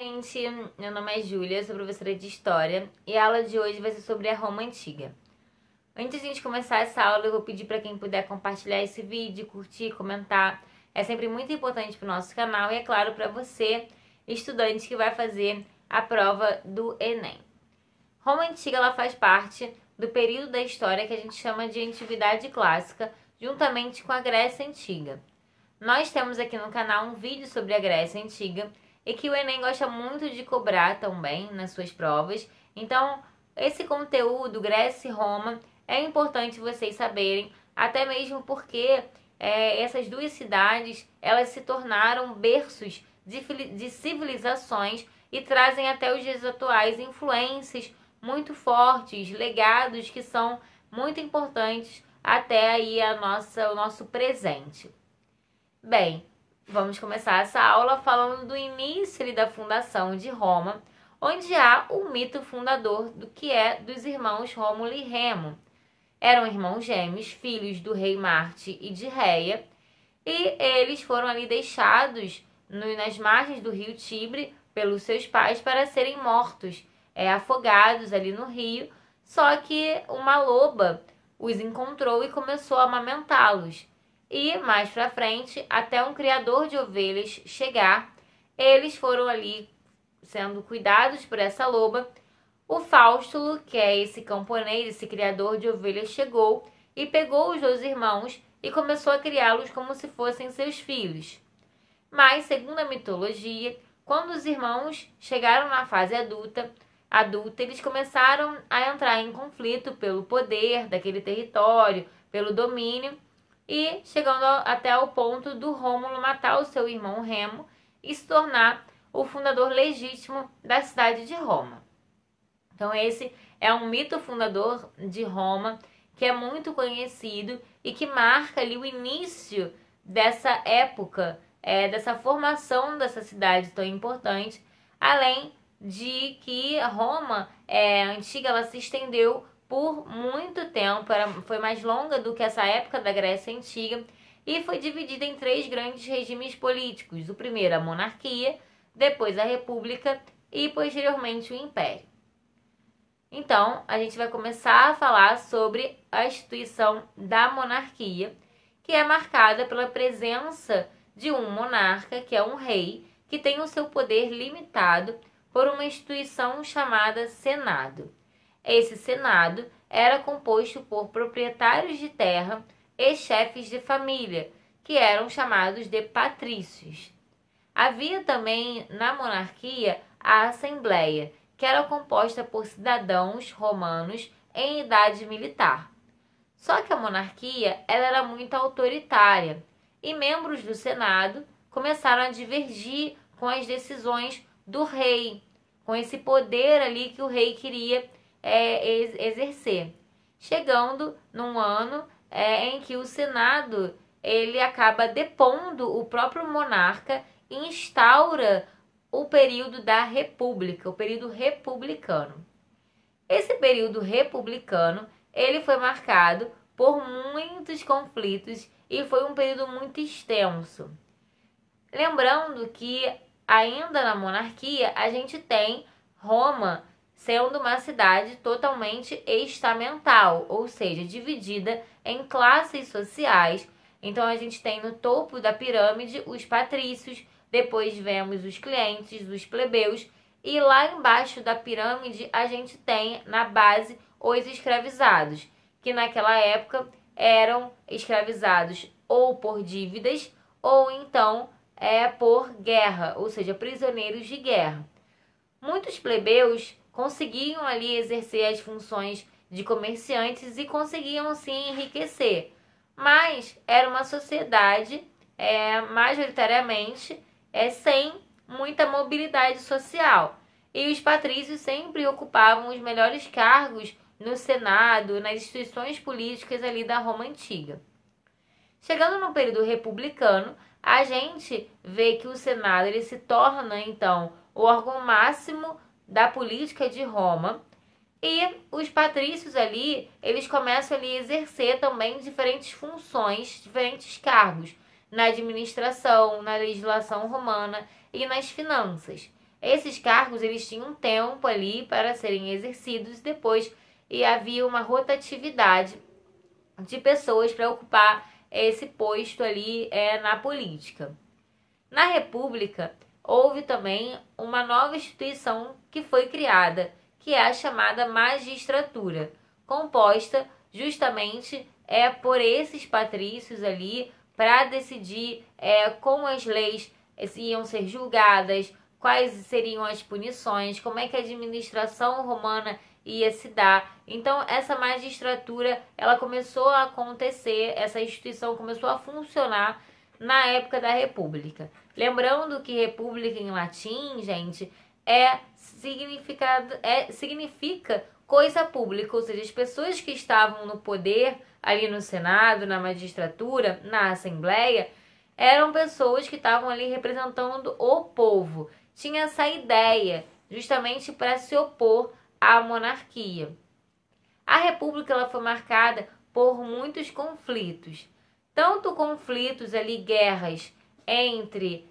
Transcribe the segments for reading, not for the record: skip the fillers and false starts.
Gente, meu nome é Júlia, sou professora de História e a aula de hoje vai ser sobre a Roma Antiga. Antes de a gente começar essa aula, eu vou pedir para quem puder compartilhar esse vídeo, curtir, comentar. É sempre muito importante para o nosso canal e, é claro, para você, estudante que vai fazer a prova do Enem. Roma Antiga ela faz parte do período da história que a gente chama de Antiguidade Clássica, juntamente com a Grécia Antiga. Nós temos aqui no canal um vídeo sobre a Grécia Antiga e que o Enem gosta muito de cobrar também nas suas provas. Então, esse conteúdo, Grécia e Roma, é importante vocês saberem, até mesmo porque essas duas cidades, elas se tornaram berços de civilizações e trazem até os dias atuais influências muito fortes, legados que são muito importantes até aí o nosso presente. Bem, vamos começar essa aula falando do início da fundação de Roma, onde há o mito fundador do que é dos irmãos Rômulo e Remo. Eram irmãos gêmeos, filhos do rei Marte e de Réia, e eles foram ali deixados nas margens do rio Tibre pelos seus pais para serem mortos, afogados ali no rio, só que uma loba os encontrou e começou a amamentá-los. E mais pra frente, até um criador de ovelhas chegar, eles foram ali sendo cuidados por essa loba. O Faustulo, que é esse camponês, esse criador de ovelhas, chegou e pegou os dois irmãos e começou a criá-los como se fossem seus filhos. Mas, segundo a mitologia, quando os irmãos chegaram na fase adulta, eles começaram a entrar em conflito pelo poder daquele território, pelo domínio, e chegando até o ponto do Rômulo matar o seu irmão Remo e se tornar o fundador legítimo da cidade de Roma. Então esse é um mito fundador de Roma que é muito conhecido e que marca ali o início dessa época, dessa formação dessa cidade tão importante, além de que Roma antiga ela se estendeu por muito tempo, foi mais longa do que essa época da Grécia Antiga e foi dividida em três grandes regimes políticos. O primeiro, a monarquia, depois a república e posteriormente o império. Então, a gente vai começar a falar sobre a instituição da monarquia, que é marcada pela presença de um monarca, que é um rei, que tem o seu poder limitado por uma instituição chamada Senado. Esse Senado era composto por proprietários de terra e chefes de família, que eram chamados de patrícios. Havia também na monarquia a Assembleia, que era composta por cidadãos romanos em idade militar. Só que a monarquia ela era muito autoritária e membros do Senado começaram a divergir com as decisões do rei, com esse poder ali que o rei queria exercer, chegando num ano em que o Senado ele acaba depondo o próprio monarca e instaura o período da República, o período republicano. Esse período republicano ele foi marcado por muitos conflitos e foi um período muito extenso. Lembrando que ainda na monarquia a gente tem Roma sendo uma cidade totalmente estamental, ou seja, dividida em classes sociais. Então a gente tem no topo da pirâmide os patrícios, depois vemos os clientes, os plebeus, e lá embaixo da pirâmide a gente tem na base os escravizados, que naquela época eram escravizados ou por dívidas ou então por guerra, ou seja, prisioneiros de guerra. Muitos plebeus conseguiam ali exercer as funções de comerciantes e conseguiam sim enriquecer, mas era uma sociedade majoritariamente sem muita mobilidade social, e os patrícios sempre ocupavam os melhores cargos no Senado, nas instituições políticas ali da Roma Antiga. Chegando no período republicano, a gente vê que o Senado ele se torna então o órgão máximo da política de Roma, e os patrícios ali, eles começam ali a exercer também diferentes funções, diferentes cargos na administração, na legislação romana e nas finanças. Esses cargos eles tinham um tempo ali para serem exercidos e depois havia uma rotatividade de pessoas para ocupar esse posto ali na política. Na República, houve também uma nova instituição que foi criada, que é a chamada magistratura, composta justamente por esses patrícios ali para decidir como as leis iam ser julgadas, quais seriam as punições, como é que a administração romana ia se dar. Então, essa magistratura, ela começou a acontecer, essa instituição começou a funcionar na época da República. Lembrando que república em latim, gente, significa coisa pública, ou seja, as pessoas que estavam no poder, ali no Senado, na magistratura, na Assembleia, eram pessoas que estavam ali representando o povo. Tinha essa ideia, justamente para se opor à monarquia. A República ela foi marcada por muitos conflitos. Tanto conflitos ali, guerras entre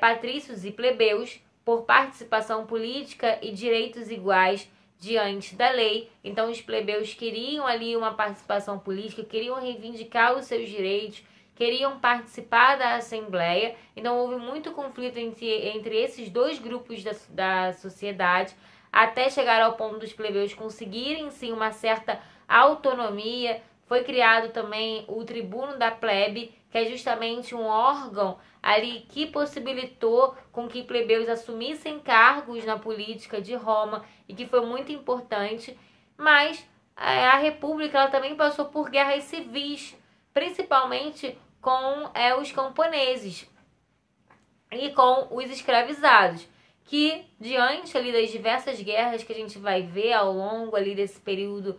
patrícios e plebeus, por participação política e direitos iguais diante da lei. Então os plebeus queriam ali uma participação política, queriam reivindicar os seus direitos, queriam participar da Assembleia. Então houve muito conflito entre esses dois grupos da sociedade, até chegar ao ponto dos plebeus conseguirem sim uma certa autonomia. Foi criado também o Tribuno da Plebe, que é justamente um órgão ali que possibilitou com que plebeus assumissem cargos na política de Roma e que foi muito importante. Mas a República ela também passou por guerras civis, principalmente com os camponeses e com os escravizados, que diante ali das diversas guerras que a gente vai ver ao longo ali desse período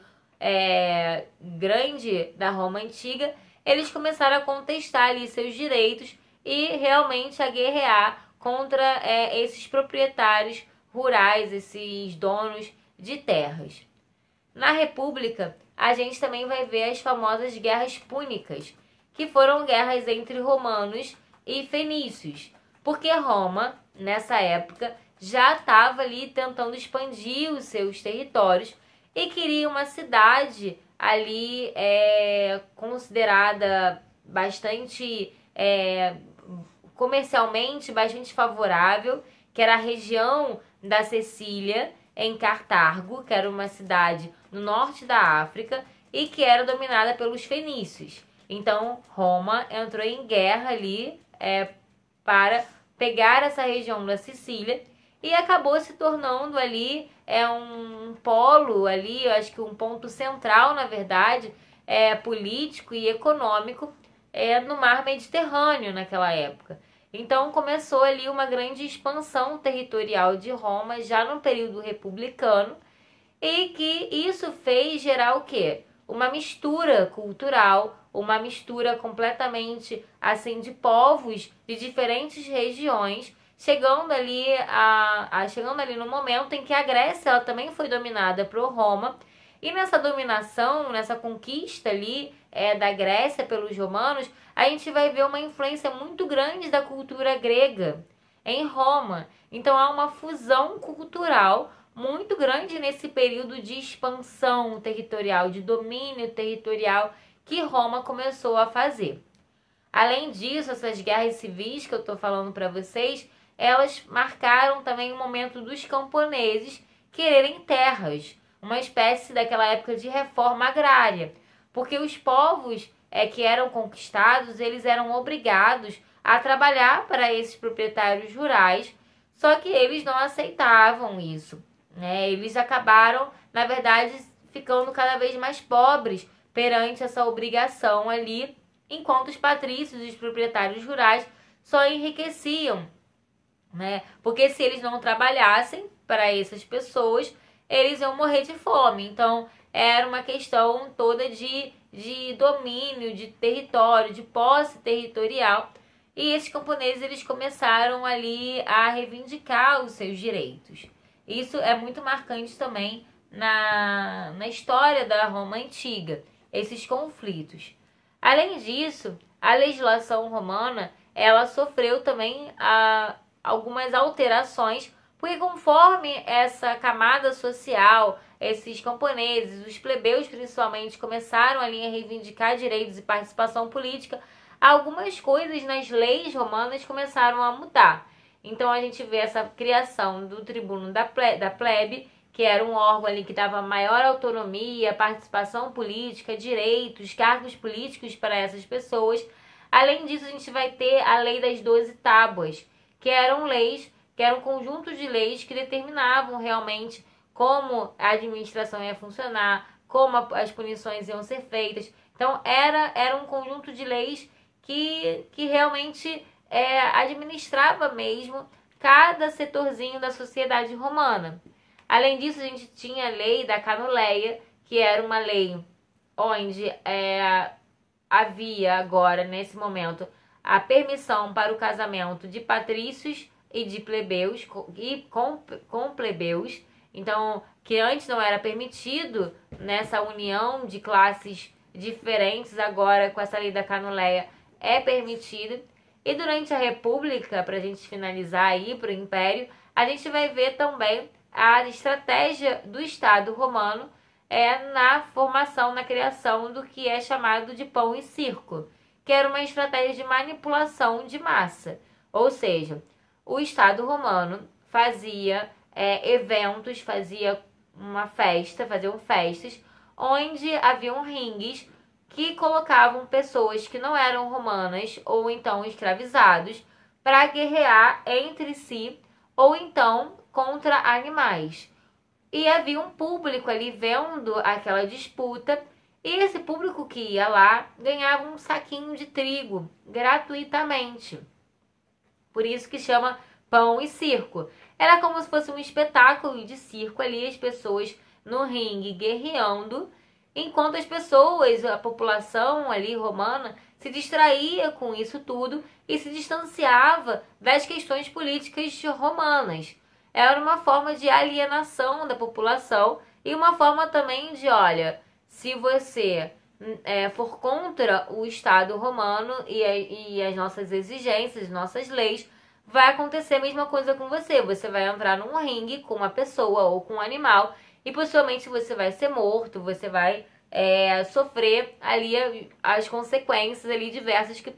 grande da Roma Antiga, eles começaram a contestar ali seus direitos e realmente a guerrear contra esses proprietários rurais, esses donos de terras. Na República, a gente também vai ver as famosas guerras púnicas, que foram guerras entre romanos e fenícios, porque Roma, nessa época, já estava ali tentando expandir os seus territórios e queria uma cidade ali considerada bastante comercialmente bastante favorável, que era a região da Sicília, em Cartago, que era uma cidade no norte da África e que era dominada pelos fenícios. Então Roma entrou em guerra ali para pegar essa região da Sicília e acabou se tornando ali um polo ali, eu acho que um ponto central, na verdade, político e econômico no mar Mediterrâneo naquela época. Então começou ali uma grande expansão territorial de Roma já no período republicano e que isso fez gerar o quê? Uma mistura cultural, uma mistura completamente assim de povos de diferentes regiões, chegando ali no momento em que a Grécia ela também foi dominada por Roma. E nessa dominação, nessa conquista ali da Grécia pelos romanos, a gente vai ver uma influência muito grande da cultura grega em Roma. Então há uma fusão cultural muito grande nesse período de expansão territorial, de domínio territorial que Roma começou a fazer. Além disso, essas guerras civis que eu estou falando para vocês, elas marcaram também o momento dos camponeses quererem terras, uma espécie daquela época de reforma agrária, porque os povos que eram conquistados, eles eram obrigados a trabalhar para esses proprietários rurais, só que eles não aceitavam isso, né? Eles acabaram, na verdade, ficando cada vez mais pobres perante essa obrigação ali, enquanto os patrícios e os proprietários rurais só enriqueciam, né? Porque se eles não trabalhassem para essas pessoas, eles iam morrer de fome. Então, era uma questão toda de domínio, de território, de posse territorial. E esses camponeses, eles começaram ali a reivindicar os seus direitos. Isso é muito marcante também na história da Roma Antiga, esses conflitos. Além disso, a legislação romana, ela sofreu também algumas alterações Porque conforme essa camada social, esses camponeses, os plebeus principalmente, começaram ali a reivindicar direitos e participação política, algumas coisas nas leis romanas começaram a mudar. Então a gente vê essa criação do tribuno da plebe, que era um órgão ali que dava maior autonomia, participação política, direitos, cargos políticos para essas pessoas. Além disso, a gente vai ter a lei das 12 tábuas, que eram leis, que era um conjunto de leis que determinavam realmente como a administração ia funcionar, como as punições iam ser feitas. Então, era um conjunto de leis que realmente administrava mesmo cada setorzinho da sociedade romana. Além disso, a gente tinha a lei da Canuleia, que era uma lei onde havia agora, nesse momento, a permissão para o casamento de patrícios e de plebeus e com plebeus. Então, que antes não era permitido nessa união de classes diferentes, agora com essa lei da Canuleia é permitido. E durante a República, para a gente finalizar aí para o Império, a gente vai ver também a estratégia do Estado romano na formação, na criação do que é chamado de pão e circo, que era uma estratégia de manipulação de massa. Ou seja, o Estado romano fazia eventos, faziam festas, onde haviam ringues que colocavam pessoas que não eram romanas ou então escravizados para guerrear entre si ou então contra animais. E havia um público ali vendo aquela disputa, e esse público que ia lá ganhava um saquinho de trigo gratuitamente. Por isso que chama pão e circo. Era como se fosse um espetáculo de circo ali, as pessoas no ringue guerreando, enquanto as pessoas, a população ali romana, se distraía com isso tudo e se distanciava das questões políticas romanas. Era uma forma de alienação da população e uma forma também de, olha, se você for contra o Estado romano e as nossas exigências, nossas leis, vai acontecer a mesma coisa com você. Você vai entrar num ringue com uma pessoa ou com um animal e possivelmente você vai ser morto, você vai sofrer ali as consequências ali diversas que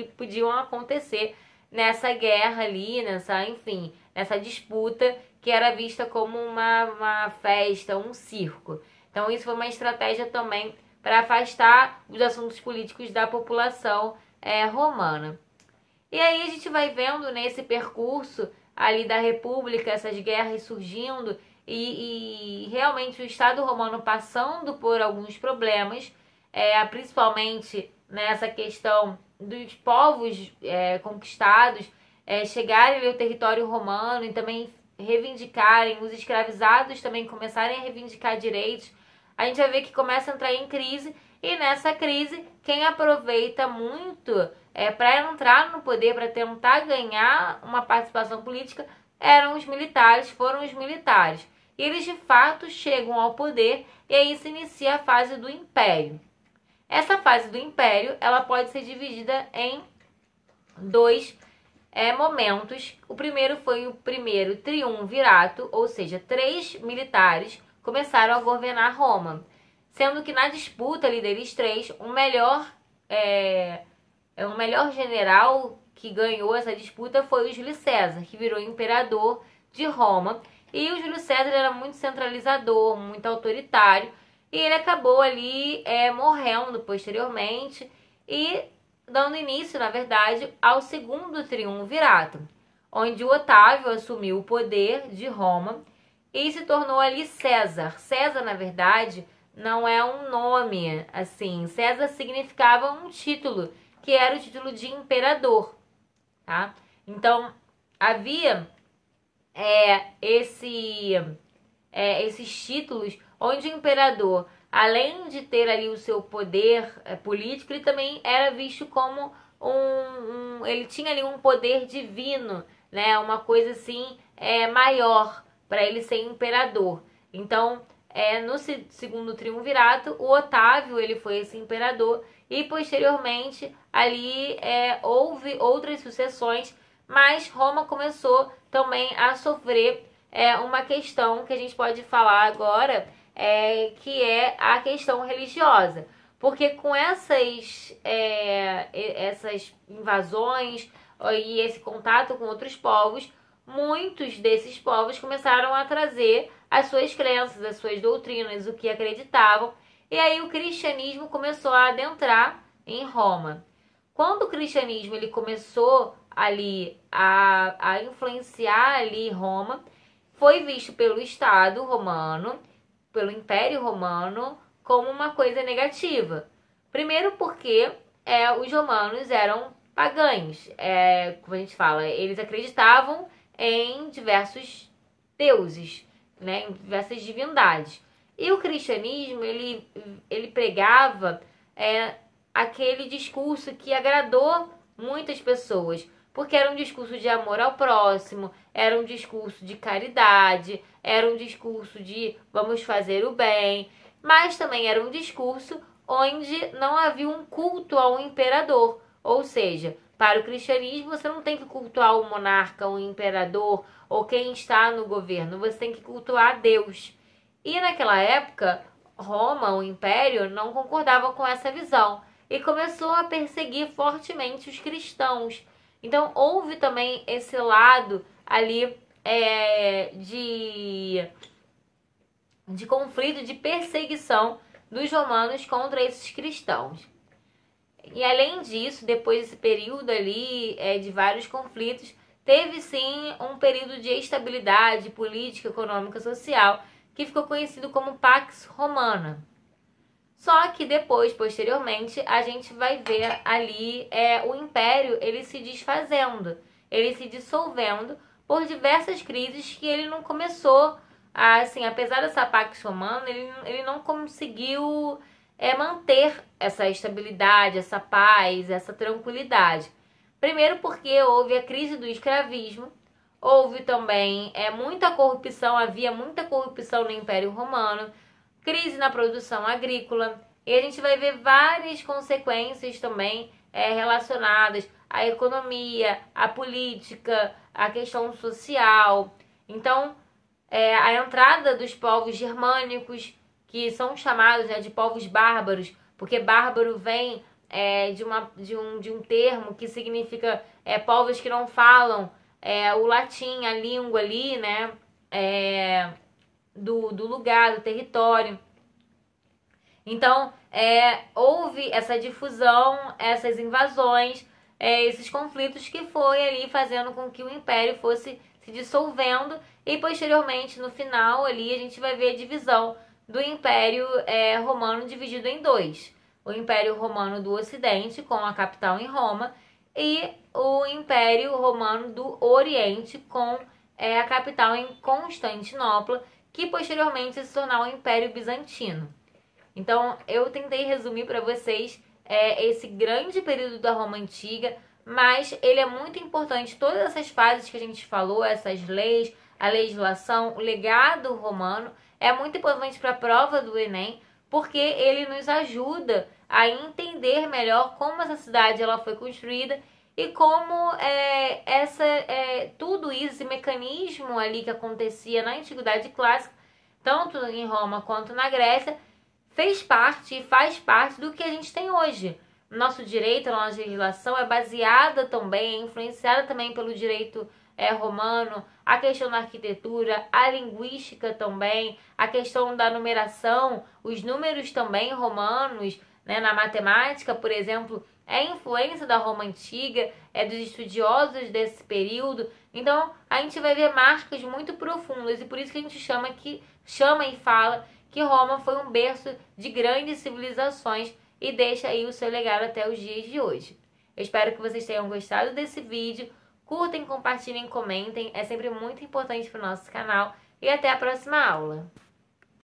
podiam acontecer nessa guerra ali, nessa disputa que era vista como uma festa, um circo. Então isso foi uma estratégia também para afastar os assuntos políticos da população romana. E aí a gente vai vendo nesse percurso ali da República, essas guerras surgindo e realmente o Estado romano passando por alguns problemas, principalmente nessa questão dos povos conquistados chegarem ao território romano e também reivindicarem, os escravizados também começarem a reivindicar direitos. A gente vai ver que começa a entrar em crise, e nessa crise quem aproveita muito para entrar no poder, para tentar ganhar uma participação política, foram os militares. E eles de fato chegam ao poder, e aí se inicia a fase do Império. Essa fase do Império, ela pode ser dividida em dois momentos. O primeiro foi o primeiro triunvirato, ou seja, 3 militares começaram a governar Roma, sendo que na disputa ali deles 3, o melhor general que ganhou essa disputa foi o Júlio César, que virou imperador de Roma. E o Júlio César era muito centralizador, muito autoritário, e ele acabou ali morrendo posteriormente e dando início, na verdade, ao segundo triunvirato, onde o Otávio assumiu o poder de Roma e se tornou ali César. César, na verdade, não é um nome, assim. César significava um título, que era o título de imperador, tá? Então, havia esses títulos onde o imperador, além de ter ali o seu poder político, ele também era visto como ele tinha ali um poder divino, né? Uma coisa assim maior para ele ser imperador. Então, no segundo triunvirato, o Otávio ele foi esse imperador e posteriormente ali houve outras sucessões, mas Roma começou também a sofrer uma questão que a gente pode falar agora, que é a questão religiosa. Porque com essas invasões e esse contato com outros povos, muitos desses povos começaram a trazer as suas crenças, as suas doutrinas, o que acreditavam. E aí o cristianismo começou a adentrar em Roma. Quando o cristianismo ele começou ali a influenciar ali Roma, foi visto pelo Estado romano, pelo Império Romano, como uma coisa negativa. Primeiro porque os romanos eram pagãos, como a gente fala, eles acreditavam em diversos deuses, né, em diversas divindades. E o cristianismo, ele pregava aquele discurso que agradou muitas pessoas, porque era um discurso de amor ao próximo, era um discurso de caridade, era um discurso de vamos fazer o bem, mas também era um discurso onde não havia um culto ao imperador, ou seja, para o cristianismo você não tem que cultuar o monarca, o imperador ou quem está no governo, você tem que cultuar Deus. E naquela época, Roma, o império, não concordava com essa visão e começou a perseguir fortemente os cristãos. Então houve também esse lado ali de conflito, de perseguição dos romanos contra esses cristãos. E além disso, depois desse período ali de vários conflitos, teve sim um período de estabilidade política, econômica, social, que ficou conhecido como Pax Romana. Só que depois, posteriormente, a gente vai ver ali o império ele se desfazendo, ele se dissolvendo por diversas crises que ele não começou, assim, apesar dessa Pax Romana, ele não conseguiu manter essa estabilidade, essa paz, essa tranquilidade. Primeiro porque houve a crise do escravismo, houve também muita corrupção, havia muita corrupção no Império Romano, crise na produção agrícola, e a gente vai ver várias consequências também relacionadas à economia, à política, à questão social. Então, a entrada dos povos germânicos, que são chamados de povos bárbaros, porque bárbaro vem de um termo que significa povos que não falam o latim, a língua ali, né, do lugar, do território. Então, houve essa difusão, essas invasões, esses conflitos que foi ali fazendo com que o império fosse se dissolvendo e posteriormente, no final ali, a gente vai ver a divisão do Império Romano dividido em dois. O Império Romano do Ocidente, com a capital em Roma, e o Império Romano do Oriente, com a capital em Constantinopla, que posteriormente se tornou o Império Bizantino. Então, eu tentei resumir para vocês esse grande período da Roma Antiga, mas ele é muito importante, todas essas fases que a gente falou, essas leis, a legislação, o legado romano, é muito importante para a prova do Enem, porque ele nos ajuda a entender melhor como essa cidade ela foi construída e como tudo isso, esse mecanismo ali que acontecia na Antiguidade Clássica, tanto em Roma quanto na Grécia, fez parte e faz parte do que a gente tem hoje. Nosso direito, a nossa legislação é baseada também, é influenciada também pelo direito romano, a questão da arquitetura, a linguística também, a questão da numeração, os números também romanos, né, na matemática, por exemplo, influência da Roma Antiga, dos estudiosos desse período. Então, a gente vai ver marcas muito profundas e por isso que a gente chama e fala que Roma foi um berço de grandes civilizações e deixa aí o seu legado até os dias de hoje. Eu espero que vocês tenham gostado desse vídeo. Curtem, compartilhem, comentem. É sempre muito importante para o nosso canal. E até a próxima aula.